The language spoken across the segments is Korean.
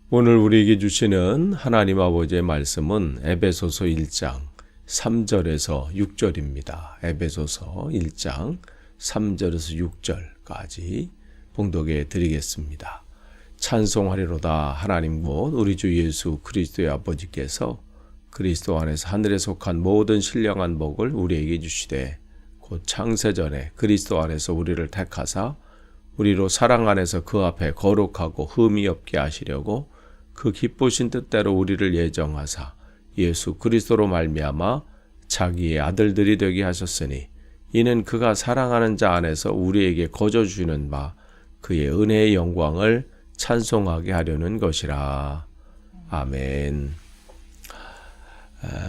오늘 우리에게 주시는 하나님 아버지의 말씀은 에베소서 1장 3절에서 6절입니다. 에베소서 1장 3절에서 6절까지 봉독해 드리겠습니다. 찬송하리로다 하나님 곧 우리 주 예수 그리스도의 아버지께서 그리스도 안에서 하늘에 속한 모든 신령한 복을 우리에게 주시되 곧 창세전에 그리스도 안에서 우리를 택하사 우리로 사랑 안에서 그 앞에 거룩하고 흠이 없게 하시려고 그 기쁘신 뜻대로 우리를 예정하사 예수 그리스도로 말미암아 자기의 아들들이 되게 하셨으니 이는 그가 사랑하는 자 안에서 우리에게 거저 주시는 바 그의 은혜의 영광을 찬송하게 하려는 것이라. 아멘.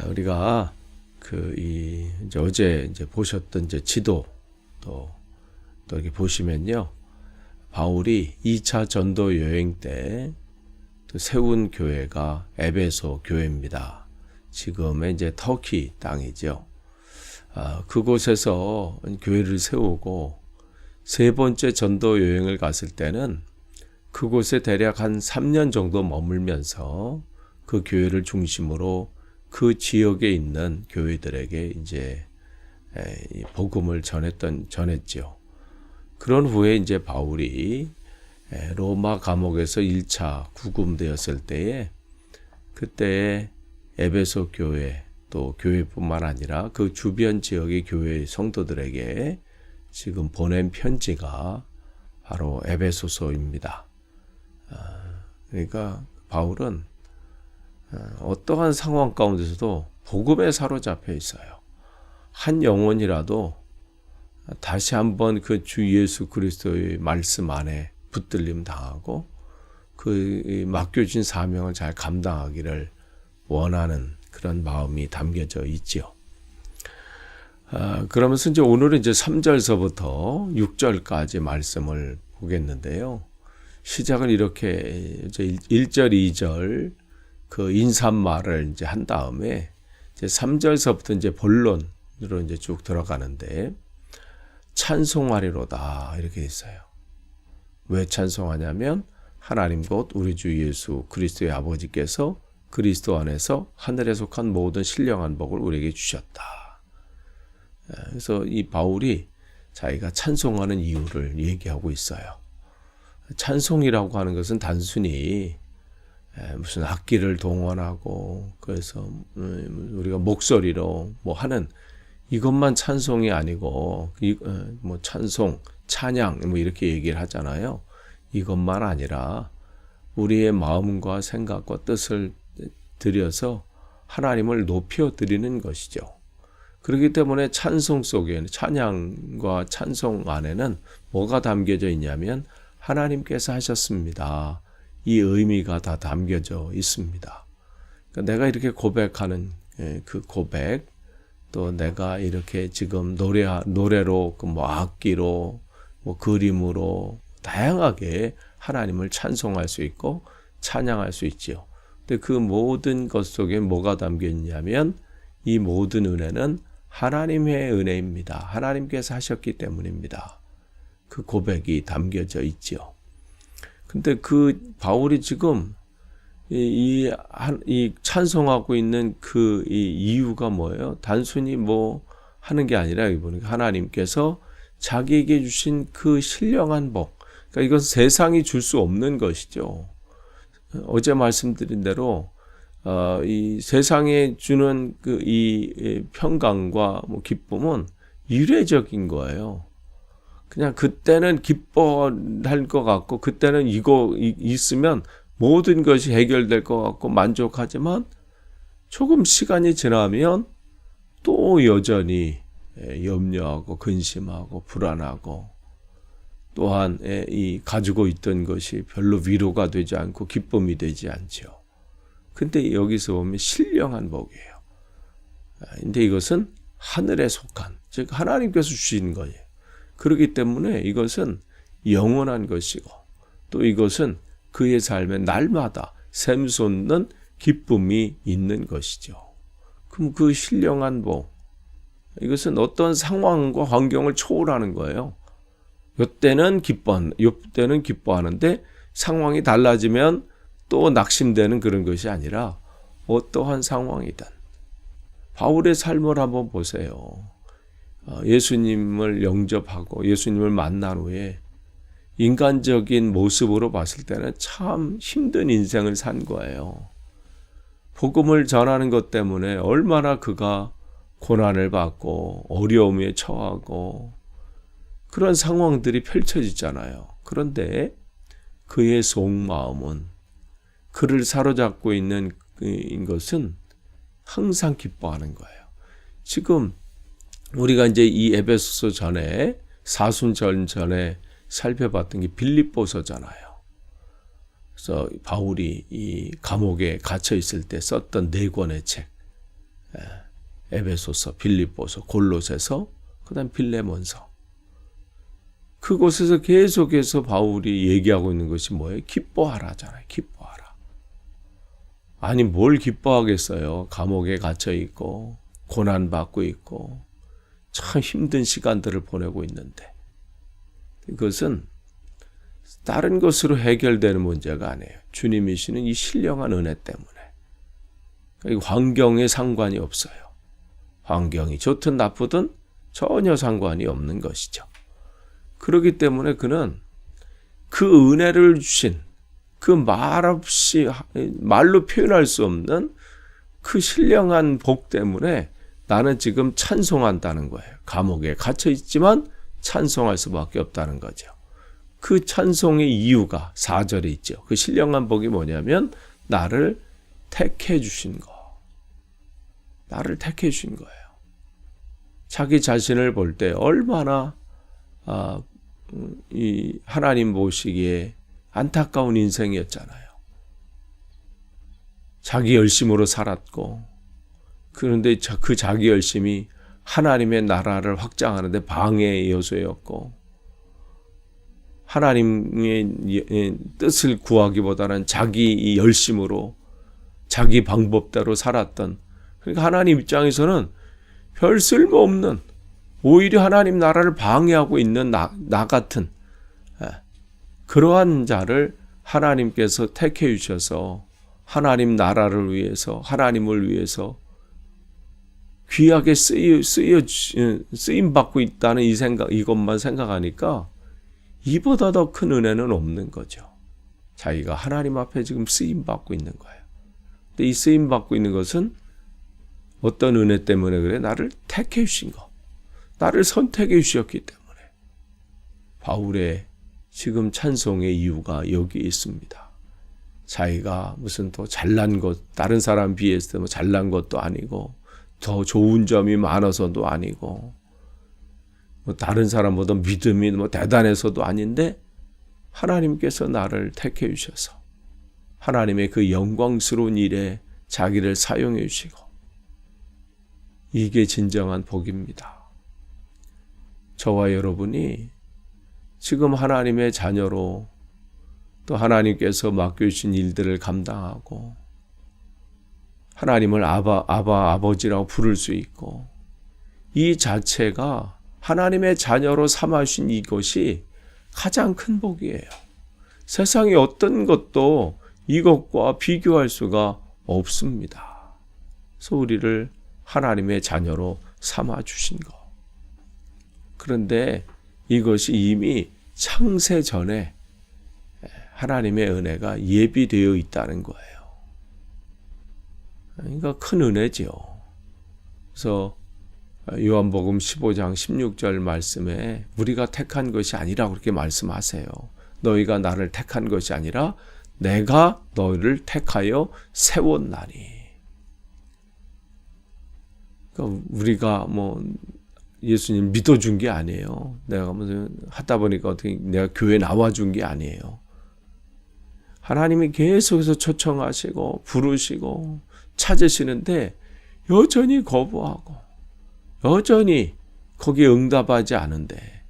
우리가 이제 어제 보셨던 지도 또 이렇게 보시면요, 바울이 2차 전도 여행 때 세운 교회가 에베소 교회입니다. 지금의 터키 땅이죠. 그곳에서 교회를 세우고 세 번째 전도 여행을 갔을 때는 그곳에 대략 한 3년 정도 머물면서 그 교회를 중심으로 그 지역에 있는 교회들에게 복음을 전했죠. 그런 후에 바울이 로마 감옥에서 1차 구금되었을 때에 그때 에베소 교회 또 교회뿐만 아니라 그 주변 지역의 교회 성도들에게 지금 보낸 편지가 바로 에베소서입니다. 그러니까 바울은 어떠한 상황 가운데서도 복음에 사로잡혀 있어요. 한 영혼이라도 다시 한번 그 주 예수 그리스도의 말씀 안에 붙들림 당하고 그 맡겨진 사명을 잘 감당하기를 원하는 그런 마음이 담겨져 있지요. 그러면서 오늘은 3절서부터 6절까지 말씀을 보겠는데요. 시작을 이렇게 1절, 2절 그 인사말을 한 다음에 3절서부터 본론으로 쭉 들어가는데 찬송하리로다 이렇게 있어요. 왜 찬송하냐면 하나님 곧 우리 주 예수 그리스도의 아버지께서 그리스도 안에서 하늘에 속한 모든 신령한 복을 우리에게 주셨다. 그래서 이 바울이 자기가 찬송하는 이유를 얘기하고 있어요. 찬송이라고 하는 것은 단순히 무슨 악기를 동원하고 그래서 우리가 목소리로 하는 이것만 찬송이 아니고 찬송, 찬양 이렇게 얘기를 하잖아요. 이것만 아니라 우리의 마음과 생각과 뜻을 들여서 하나님을 높여 드리는 것이죠. 그렇기 때문에 찬송 속에는 찬양과 찬송 안에는 뭐가 담겨져 있냐면 하나님께서 하셨습니다. 이 의미가 다 담겨져 있습니다. 그러니까 내가 이렇게 고백하는 그 고백, 또 내가 이렇게 지금 노래로 악기로 그림으로 다양하게 하나님을 찬송할 수 있고 찬양할 수 있지요. 근데 그 모든 것 속에 뭐가 담겨 있냐면 이 모든 은혜는 하나님의 은혜입니다. 하나님께서 하셨기 때문입니다. 그 고백이 담겨져 있지요. 근데 그 바울이 지금 이 찬송하고 있는 이 이유가 뭐예요? 단순히 하는 게 아니라 보니까 하나님께서 자기에게 주신 그 신령한 복, 그러니까 이건 세상이 줄 수 없는 것이죠. 어제 말씀드린 대로 이 세상에 주는 이 평강과 기쁨은 이례적인 거예요. 그냥 그때는 기뻐할 것 같고 그때는 이거 있으면 모든 것이 해결될 것 같고 만족하지만 조금 시간이 지나면 또 여전히 염려하고 근심하고 불안하고 또한 이 가지고 있던 것이 별로 위로가 되지 않고 기쁨이 되지 않죠. 근데 여기서 보면 신령한 복이에요. 근데 이것은 하늘에 속한, 즉 하나님께서 주신 거예요. 그렇기 때문에 이것은 영원한 것이고 또 이것은 그의 삶에 날마다 샘솟는 기쁨이 있는 것이죠. 그럼 그 신령한 복, 이것은 어떤 상황과 환경을 초월하는 거예요. 이때는 기뻐하는데 상황이 달라지면 또 낙심되는 그런 것이 아니라 어떠한 상황이든 바울의 삶을 한번 보세요. 예수님을 영접하고 예수님을 만난 후에 인간적인 모습으로 봤을 때는 참 힘든 인생을 산 거예요. 복음을 전하는 것 때문에 얼마나 그가 고난을 받고 어려움에 처하고 그런 상황들이 펼쳐지잖아요. 그런데 그의 속마음은, 그를 사로잡고 있는 것은 항상 기뻐하는 거예요. 지금 우리가 이제 이 에베소서 전에 사순절 전에 살펴봤던 게 빌립보서잖아요. 그래서 바울이 이 감옥에 갇혀 있을 때 썼던 4권의 책, 에베소서, 빌립보서, 골로새서, 그다음 빌레몬서. 그곳에서 계속해서 바울이 얘기하고 있는 것이 뭐예요? 기뻐하라잖아요. 기뻐하라. 아니 뭘 기뻐하겠어요? 감옥에 갇혀 있고 고난 받고 있고 참 힘든 시간들을 보내고 있는데, 이것은 다른 것으로 해결되는 문제가 아니에요. 주님이시는 이 신령한 은혜 때문에. 환경에 상관이 없어요. 환경이 좋든 나쁘든 전혀 상관이 없는 것이죠. 그렇기 때문에 그는 그 은혜를 주신 그 말없이 말로 표현할 수 없는 그 신령한 복 때문에 나는 지금 찬송한다는 거예요. 감옥에 갇혀 있지만 찬송할 수밖에 없다는 거죠. 그 찬송의 이유가 4절에 있죠. 그 신령한 복이 뭐냐면 나를 택해 주신 거. 나를 택해 주신 거예요. 자기 자신을 볼 때 얼마나 이 하나님 보시기에 안타까운 인생이었잖아요. 자기 열심으로 살았고, 그런데 그 자기 열심이 하나님의 나라를 확장하는데 방해의 요소였고, 하나님의 뜻을 구하기보다는 자기 열심으로 자기 방법대로 살았던, 그러니까 하나님 입장에서는 별 쓸모없는, 오히려 하나님 나라를 방해하고 있는 나 같은 그러한 자를 하나님께서 택해 주셔서 하나님 나라를 위해서, 하나님을 위해서 귀하게 쓰임 받고 있다는 이것만 생각하니까 이보다 더 큰 은혜는 없는 거죠. 자기가 하나님 앞에 지금 쓰임 받고 있는 거예요. 근데 이 쓰임 받고 있는 것은 어떤 은혜 때문에 그래? 나를 택해 주신 거, 나를 선택해 주셨기 때문에. 바울의 지금 찬송의 이유가 여기 있습니다. 자기가 무슨 더 잘난 것, 다른 사람 비했을 때 잘난 것도 아니고, 더 좋은 점이 많아서도 아니고, 다른 사람보다 믿음이 대단해서도 아닌데, 하나님께서 나를 택해 주셔서 하나님의 그 영광스러운 일에 자기를 사용해 주시고, 이게 진정한 복입니다. 저와 여러분이 지금 하나님의 자녀로 또 하나님께서 맡겨주신 일들을 감당하고 하나님을 아버지라고 부를 수 있고, 이 자체가 하나님의 자녀로 삼아주신 이것이 가장 큰 복이에요. 세상의 어떤 것도 이것과 비교할 수가 없습니다. 그래서 우리를 하나님의 자녀로 삼아주신 것. 그런데 이것이 이미 창세 전에 하나님의 은혜가 예비되어 있다는 거예요. 그러니까 큰 은혜지요. 그래서 요한복음 15장 16절 말씀에 우리가 택한 것이 아니라 그렇게 말씀하세요. 너희가 나를 택한 것이 아니라 내가 너희를 택하여 세웠나니. 그러니까 우리가 예수님 믿어준 게 아니에요. 내가 무슨 하다 보니까 어떻게 내가 교회 나와준 게 아니에요. 하나님이 계속해서 초청하시고 부르시고 찾으시는데 여전히 거부하고 여전히 거기에 응답하지 않은데,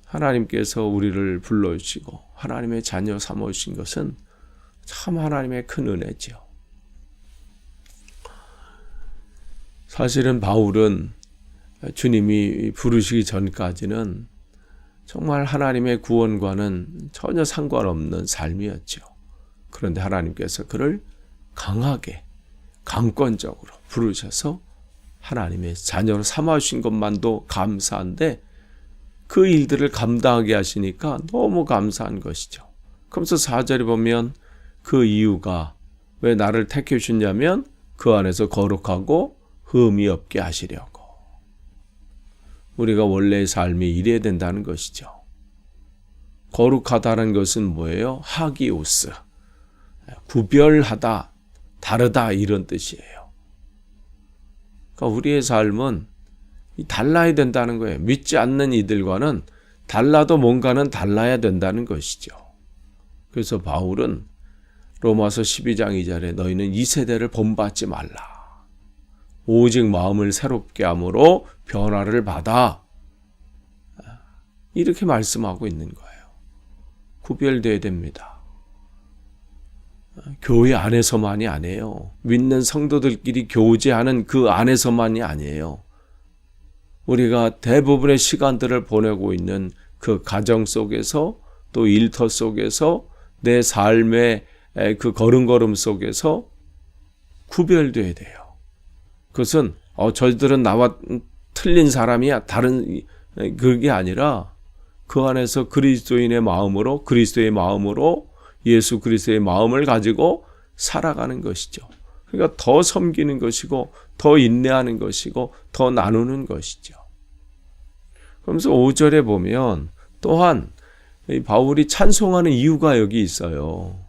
하나님께서 우리를 불러주시고 하나님의 자녀 삼아주신 것은 참 하나님의 큰 은혜죠. 사실은 바울은 주님이 부르시기 전까지는 정말 하나님의 구원과는 전혀 상관없는 삶이었죠. 그런데 하나님께서 그를 강하게 강권적으로 부르셔서 하나님의 자녀로 삼아주신 것만도 감사한데 그 일들을 감당하게 하시니까 너무 감사한 것이죠. 그러면서 4절에 보면 그 이유가 왜 나를 택해 주셨냐면 그 안에서 거룩하고 흠이 없게 하시려고. 우리가 원래의 삶이 이래야 된다는 것이죠. 거룩하다는 것은 뭐예요? 하기오스, 구별하다, 다르다 이런 뜻이에요. 그러니까 우리의 삶은 달라야 된다는 거예요. 믿지 않는 이들과는 달라도 뭔가는 달라야 된다는 것이죠. 그래서 바울은 로마서 12장 2절에 너희는 이 세대를 본받지 말라. 오직 마음을 새롭게 함으로 변화를 받아. 이렇게 말씀하고 있는 거예요. 구별되어야 됩니다. 교회 안에서만이 아니에요. 믿는 성도들끼리 교제하는 그 안에서만이 아니에요. 우리가 대부분의 시간들을 보내고 있는 그 가정 속에서 또 일터 속에서 내 삶의 그 걸음걸음 속에서 구별되어야 돼요. 그것은 저들은 나와 틀린 사람이야. 다른 그게 아니라 그 안에서 그리스도인의 마음으로 그리스도의 마음으로 예수 그리스도의 마음을 가지고 살아가는 것이죠. 그러니까 더 섬기는 것이고 더 인내하는 것이고 더 나누는 것이죠. 그러면서 5절에 보면 또한 바울이 찬송하는 이유가 여기 있어요.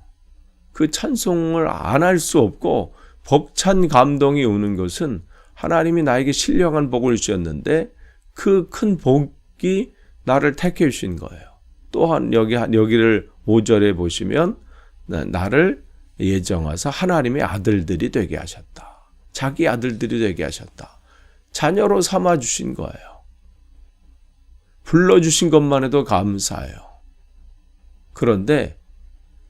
그 찬송을 안 할 수 없고 벅찬 감동이 오는 것은 하나님이 나에게 신령한 복을 주셨는데 그 큰 복이 나를 택해 주신 거예요. 또한 여기를 5절에 보시면 나를 예정하사 하나님의 아들들이 되게 하셨다. 자기 아들들이 되게 하셨다. 자녀로 삼아 주신 거예요. 불러주신 것만 해도 감사해요. 그런데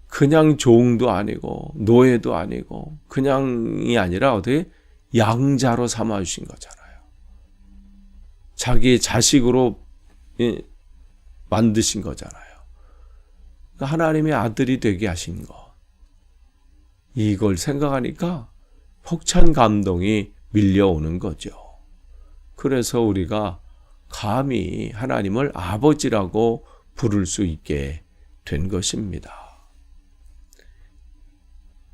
그냥 종도 아니고 노예도 아니고 그냥이 아니라 어떻게 양자로 삼아 주신 거잖아요. 자기의 자식으로 만드신 거잖아요. 하나님의 아들이 되게 하신 것. 이걸 생각하니까 벅찬 감동이 밀려오는 거죠. 그래서 우리가 감히 하나님을 아버지라고 부를 수 있게 된 것입니다.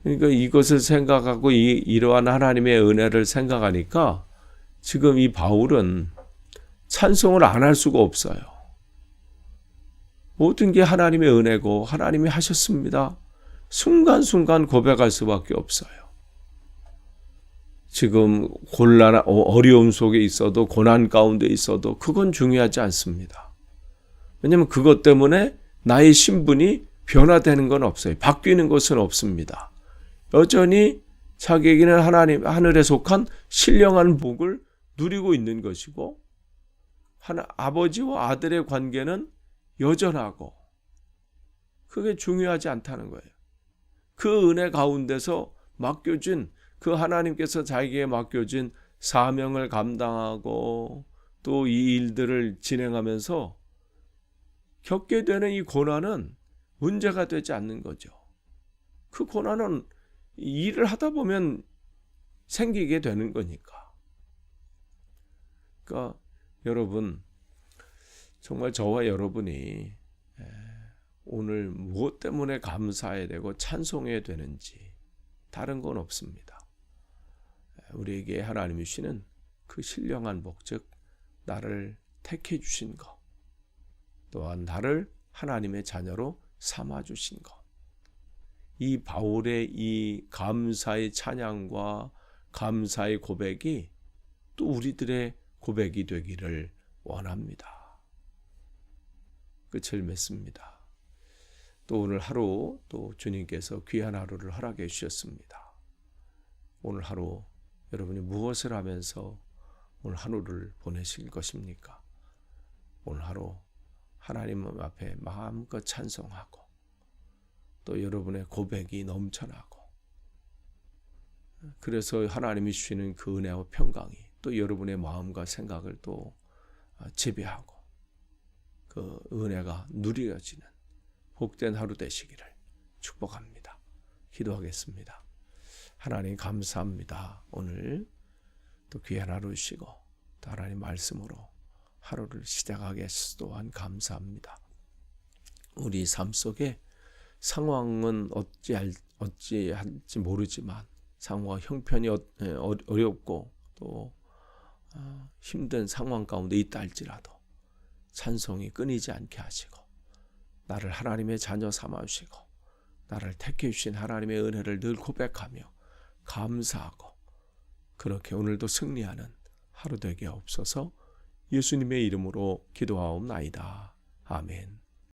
그러니까 이것을 생각하고 이러한 하나님의 은혜를 생각하니까 지금 이 바울은 찬송을 안 할 수가 없어요. 모든 게 하나님의 은혜고 하나님이 하셨습니다. 순간순간 고백할 수밖에 없어요. 지금 어려움 속에 있어도 고난 가운데 있어도 그건 중요하지 않습니다. 왜냐하면 그것 때문에 나의 신분이 변화되는 건 없어요. 바뀌는 것은 없습니다. 여전히 자기에게는 하늘에 속한 신령한 복을 누리고 있는 것이고 아버지와 아들의 관계는 여전하고 그게 중요하지 않다는 거예요. 그 은혜 가운데서 맡겨진 그 하나님께서 자기에게 맡겨진 사명을 감당하고 또 이 일들을 진행하면서 겪게 되는 이 고난은 문제가 되지 않는 거죠. 그 고난은 일을 하다 보면 생기게 되는 거니까. 그러니까 여러분 정말 저와 여러분이 오늘 무엇 때문에 감사해야 되고 찬송해야 되는지 다른 건 없습니다. 우리에게 하나님이 주시는 그 신령한 복, 즉 나를 택해 주신 것, 또한 나를 하나님의 자녀로 삼아 주신 것. 이 바울의 이 감사의 찬양과 감사의 고백이 또 우리들의 고백이 되기를 원합니다. 끝을 맺습니다. 또 오늘 하루 또 주님께서 귀한 하루를 허락해 주셨습니다. 오늘 하루 여러분이 무엇을 하면서 오늘 하루를 보내실 것입니까? 오늘 하루 하나님 앞에 마음껏 찬송하고 또 여러분의 고백이 넘쳐나고 그래서 하나님이 주시는 그 은혜와 평강이 또 여러분의 마음과 생각을 또 지배하고 그 은혜가 누려지는 복된 하루 되시기를 축복합니다. 기도하겠습니다. 하나님 감사합니다. 오늘 또 귀한 하루시고 또 하나님 말씀으로 하루를 시작하게 해주셔서 또한 감사합니다. 우리 삶 속에 상황은 어찌할지 모르지만 상황 형편이 어렵고 또 힘든 상황 가운데 있다 할지라도 찬송이 끊이지 않게 하시고 나를 하나님의 자녀 삼아주시고 나를 택해 주신 하나님의 은혜를 늘 고백하며 감사하고 그렇게 오늘도 승리하는 하루 되게 없어서 예수님의 이름으로 기도하옵나이다. 아멘.